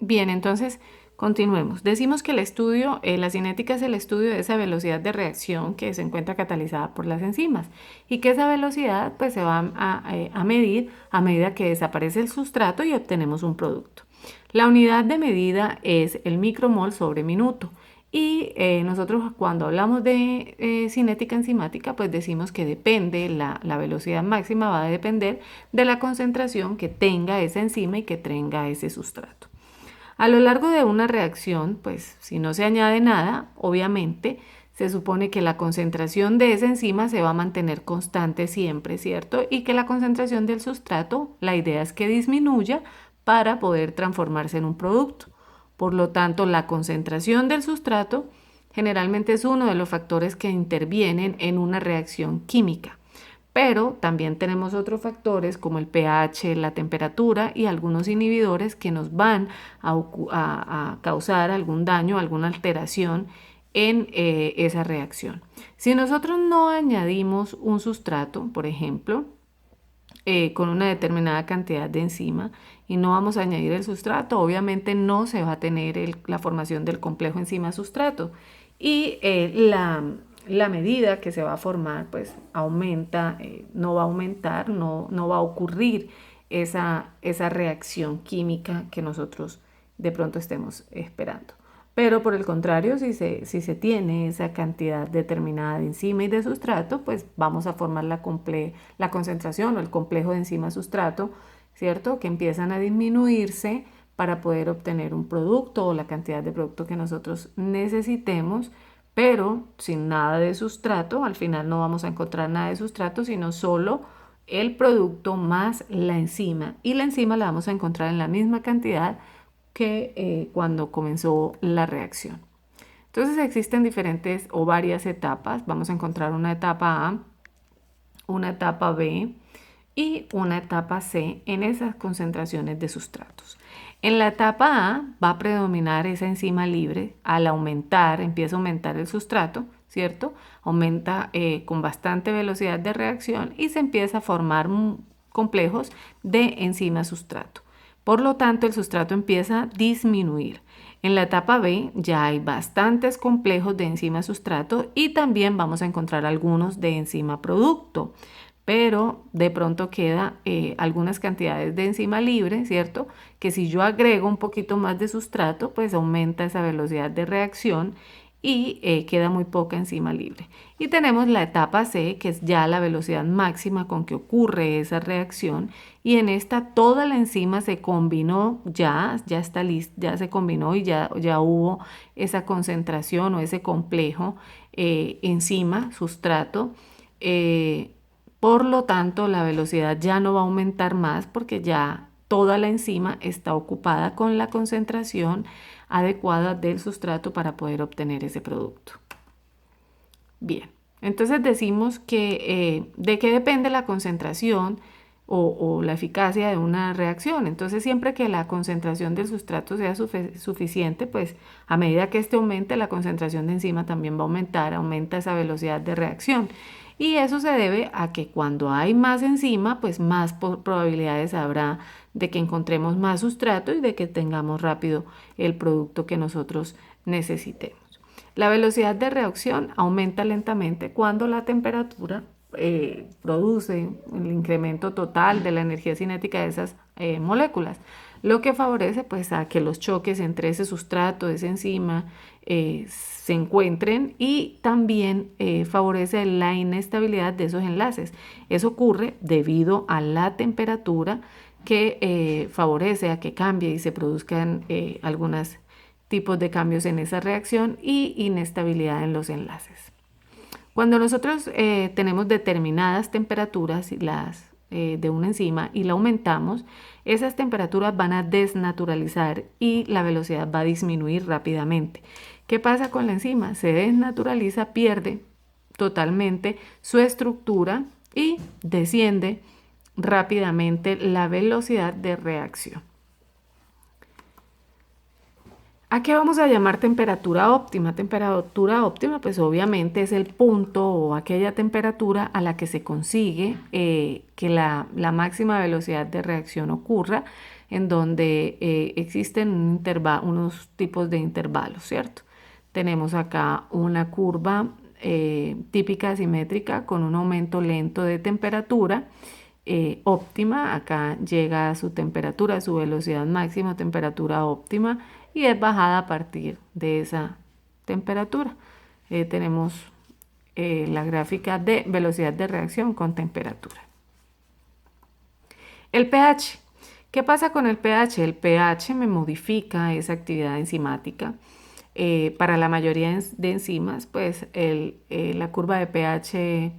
Bien, entonces continuemos. Decimos que el estudio, la cinética es el estudio de esa velocidad de reacción que se encuentra catalizada por las enzimas y que esa velocidad pues se va a medir a medida que desaparece el sustrato y obtenemos un producto. La unidad de medida es el micromol sobre minuto. Y nosotros cuando hablamos de cinética enzimática, pues decimos que depende, la velocidad máxima va a depender de la concentración que tenga esa enzima y que tenga ese sustrato. A lo largo de una reacción, pues si no se añade nada, obviamente se supone que la concentración de esa enzima se va a mantener constante siempre, ¿cierto? Y que la concentración del sustrato, la idea es que disminuya para poder transformarse en un producto. Por lo tanto, la concentración del sustrato generalmente es uno de los factores que intervienen en una reacción química. Pero también tenemos otros factores como el pH, la temperatura y algunos inhibidores que nos van a causar algún daño, alguna alteración en esa reacción. Si nosotros no añadimos un sustrato, por ejemplo, con una determinada cantidad de enzima y no vamos a añadir el sustrato, obviamente no se va a tener la formación del complejo enzima-sustrato y la medida que se va a formar pues aumenta, no va a aumentar, no va a ocurrir esa reacción química que nosotros de pronto estemos esperando. Pero por el contrario, si se tiene esa cantidad determinada de enzima y de sustrato, pues vamos a formar la concentración o el complejo de enzima-sustrato, ¿cierto? Que empiezan a disminuirse para poder obtener un producto o la cantidad de producto que nosotros necesitemos, pero sin nada de sustrato. Al final no vamos a encontrar nada de sustrato, sino solo el producto más la enzima. Y la enzima la vamos a encontrar en la misma cantidad que cuando comenzó la reacción. Entonces existen diferentes o varias etapas. Vamos a encontrar una etapa A, una etapa B y una etapa C en esas concentraciones de sustratos. En la etapa A va a predominar esa enzima libre. Al aumentar, empieza a aumentar el sustrato, ¿cierto? Aumenta con bastante velocidad de reacción y se empieza a formar complejos de enzima-sustrato. Por lo tanto, el sustrato empieza a disminuir. En la etapa B ya hay bastantes complejos de enzima-sustrato y también vamos a encontrar algunos de enzima-producto, pero de pronto queda algunas cantidades de enzima libre, ¿cierto? Que si yo agrego un poquito más de sustrato, pues aumenta esa velocidad de reacción y queda muy poca enzima libre. Y tenemos la etapa C, que es ya la velocidad máxima con que ocurre esa reacción, y en esta toda la enzima se combinó, ya está lista, ya se combinó y ya hubo esa concentración o ese complejo enzima, sustrato. Por lo tanto, la velocidad ya no va a aumentar más porque ya toda la enzima está ocupada con la concentración adecuada del sustrato para poder obtener ese producto. Bien, entonces decimos que de qué depende la concentración o la eficacia de una reacción. Entonces siempre que la concentración del sustrato sea suficiente, pues a medida que este aumente, la concentración de enzima también va a aumentar, aumenta esa velocidad de reacción. Y eso se debe a que cuando hay más enzima, pues más probabilidades habrá de que encontremos más sustrato y de que tengamos rápido el producto que nosotros necesitemos. La velocidad de reacción aumenta lentamente cuando la temperatura produce el incremento total de la energía cinética de esas moléculas, lo que favorece pues a que los choques entre ese sustrato, esa enzima, se encuentren y también favorece la inestabilidad de esos enlaces. Eso ocurre debido a la temperatura que favorece a que cambie y se produzcan algunos tipos de cambios en esa reacción y inestabilidad en los enlaces. Cuando nosotros tenemos determinadas temperaturas de una enzima y la aumentamos, esas temperaturas van a desnaturalizar y la velocidad va a disminuir rápidamente. ¿Qué pasa con la enzima? Se desnaturaliza, pierde totalmente su estructura y desciende rápidamente la velocidad de reacción. ¿A qué vamos a llamar temperatura óptima? Temperatura óptima, pues obviamente es el punto o aquella temperatura a la que se consigue que la máxima velocidad de reacción ocurra. en donde existen unos tipos de intervalos, ¿cierto? Tenemos acá una curva típica simétrica con un aumento lento de temperatura óptima. Acá llega a su temperatura, a su velocidad máxima, temperatura óptima, y es bajada a partir de esa temperatura. Tenemos la gráfica de velocidad de reacción con temperatura. El pH. ¿Qué pasa con el pH? El pH me modifica esa actividad enzimática. Para la mayoría de enzimas, pues la curva de pH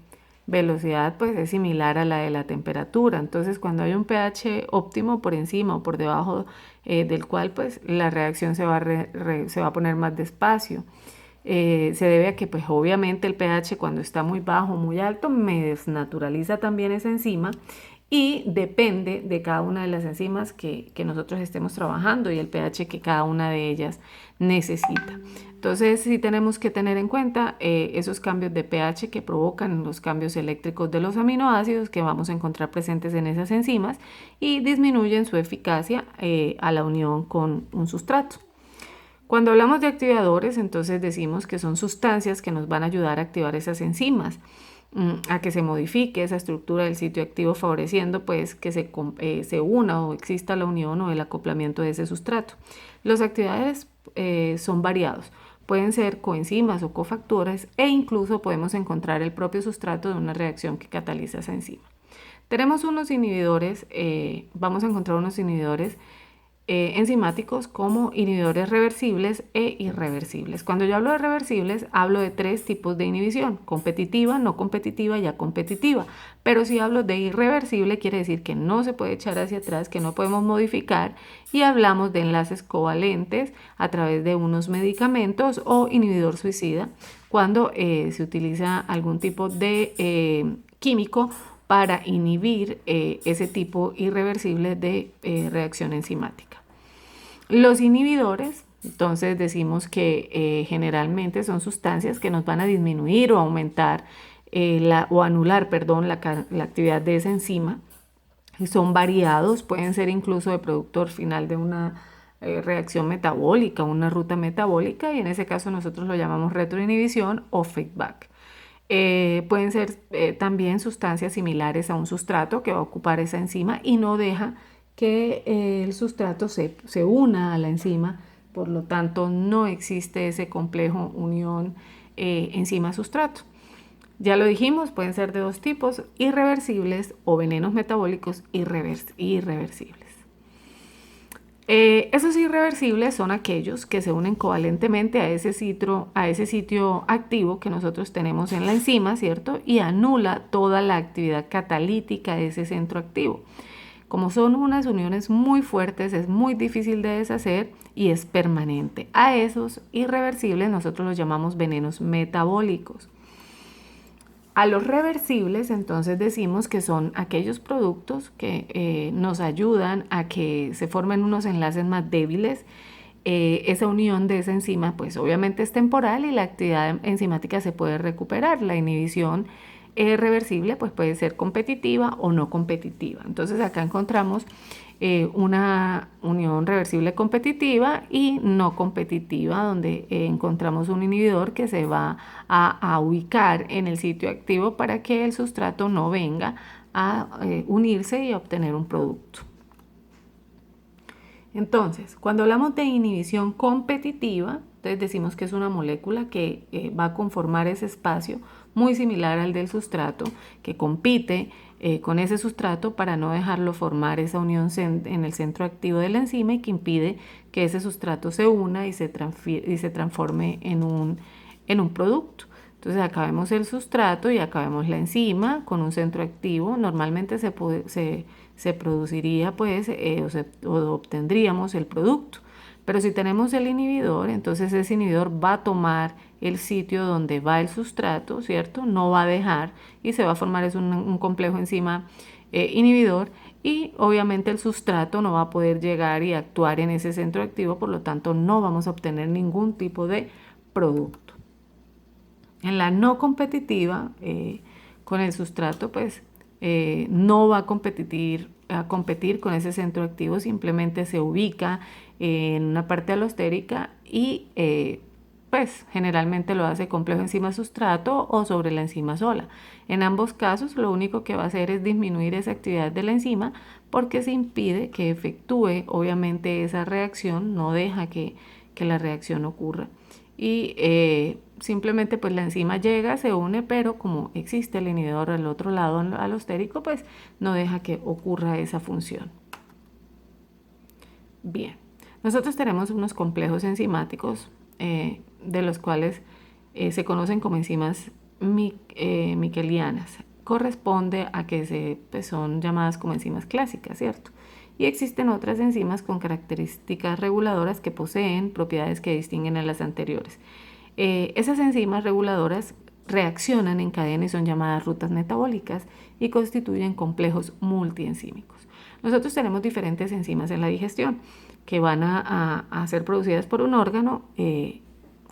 velocidad pues es similar a la de la temperatura. Entonces, cuando hay un pH óptimo por encima o por debajo del cual pues la reacción se va a poner más despacio. Se debe a que pues obviamente el pH cuando está muy bajo o muy alto me desnaturaliza también esa enzima, y depende de cada una de las enzimas que nosotros estemos trabajando y el pH que cada una de ellas necesita. Entonces sí tenemos que tener en cuenta esos cambios de pH que provocan los cambios eléctricos de los aminoácidos que vamos a encontrar presentes en esas enzimas y disminuyen su eficacia a la unión con un sustrato. Cuando hablamos de activadores, entonces decimos que son sustancias que nos van a ayudar a activar esas enzimas, a que se modifique esa estructura del sitio activo, favoreciendo pues que se una o exista la unión o el acoplamiento de ese sustrato. Los activadores son variados. Pueden ser coenzimas o cofactores, e incluso podemos encontrar el propio sustrato de una reacción que cataliza esa enzima. Tenemos unos inhibidores, vamos a encontrar unos inhibidores enzimáticos como inhibidores reversibles e irreversibles. Cuando yo hablo de reversibles, hablo de tres tipos de inhibición: competitiva, no competitiva y acompetitiva. Pero si hablo de irreversible, quiere decir que no se puede echar hacia atrás, que no podemos modificar, y hablamos de enlaces covalentes a través de unos medicamentos o inhibidor suicida, cuando se utiliza algún tipo de químico para inhibir ese tipo irreversible de reacción enzimática. Los inhibidores, entonces decimos que generalmente son sustancias que nos van a disminuir o aumentar o anular, perdón, la actividad de esa enzima. Son variados, pueden ser incluso de productor final de una reacción metabólica, una ruta metabólica, y en ese caso nosotros lo llamamos retroinhibición o feedback. Pueden ser también sustancias similares a un sustrato que va a ocupar esa enzima y no deja que el sustrato se una a la enzima, por lo tanto no existe ese complejo unión enzima-sustrato. Ya lo dijimos, pueden ser de dos tipos: irreversibles o venenos metabólicos irreversibles. Esos irreversibles son aquellos que se unen covalentemente a ese sitio activo que nosotros tenemos en la enzima, ¿cierto? Y anula toda la actividad catalítica de ese centro activo. Como son unas uniones muy fuertes, es muy difícil de deshacer y es permanente. A esos irreversibles nosotros los llamamos venenos metabólicos. A los reversibles, entonces decimos que son aquellos productos que nos ayudan a que se formen unos enlaces más débiles. Esa unión de esa enzima, pues obviamente es temporal y la actividad enzimática se puede recuperar. La inhibición reversible pues puede ser competitiva o no competitiva. Entonces acá encontramos una unión reversible competitiva y no competitiva, donde encontramos un inhibidor que se va a ubicar en el sitio activo para que el sustrato no venga a unirse y a obtener un producto. Entonces, cuando hablamos de inhibición competitiva, entonces decimos que es una molécula que va a conformar ese espacio muy similar al del sustrato, que compite con ese sustrato para no dejarlo formar esa unión en el centro activo de la enzima, y que impide que ese sustrato se una y se transforme en un producto. Entonces acá vemos el sustrato y acá vemos la enzima con un centro activo. Normalmente se produciría pues o obtendríamos el producto. Pero si tenemos el inhibidor, entonces ese inhibidor va a tomar el sitio donde va el sustrato, ¿cierto? No va a dejar y se va a formar un complejo enzima inhibidor, y obviamente el sustrato no va a poder llegar y actuar en ese centro activo, por lo tanto no vamos a obtener ningún tipo de producto. En la no competitiva, con el sustrato, pues no va a competir a competir con ese centro activo, simplemente se ubica en una parte alostérica y pues generalmente lo hace complejo enzima sustrato o sobre la enzima sola. En ambos casos lo único que va a hacer es disminuir esa actividad de la enzima porque se impide que efectúe obviamente esa reacción, no deja que la reacción ocurra. Y simplemente pues la enzima llega, se une, pero como existe el inhibidor al otro lado alostérico, pues no deja que ocurra esa función. Bien, nosotros tenemos unos complejos enzimáticos de los cuales se conocen como enzimas miquelianas. Corresponde a que pues son llamadas como enzimas clásicas, ¿cierto? Y existen otras enzimas con características reguladoras que poseen propiedades que distinguen a las anteriores. Esas enzimas reguladoras reaccionan en cadena y son llamadas rutas metabólicas y constituyen complejos multienzímicos. Nosotros tenemos diferentes enzimas en la digestión que van a ser producidas por un órgano,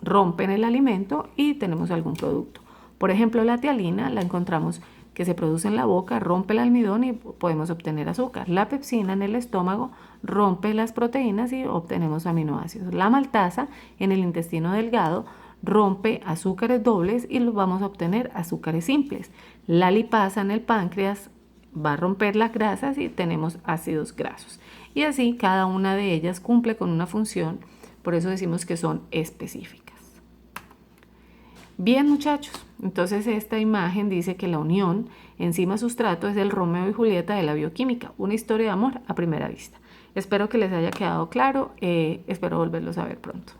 rompen el alimento y tenemos algún producto. Por ejemplo, la tialina la encontramos que se produce en la boca, rompe el almidón y podemos obtener azúcar. La pepsina en el estómago rompe las proteínas y obtenemos aminoácidos. La maltasa en el intestino delgado rompe azúcares dobles y los vamos a obtener azúcares simples. La lipasa en el páncreas va a romper las grasas y tenemos ácidos grasos. Y así cada una de ellas cumple con una función, por eso decimos que son específicas. Bien, muchachos, entonces esta imagen dice que la unión enzima-sustrato es el Romeo y Julieta de la bioquímica, una historia de amor a primera vista. Espero que les haya quedado claro, espero volverlos a ver pronto.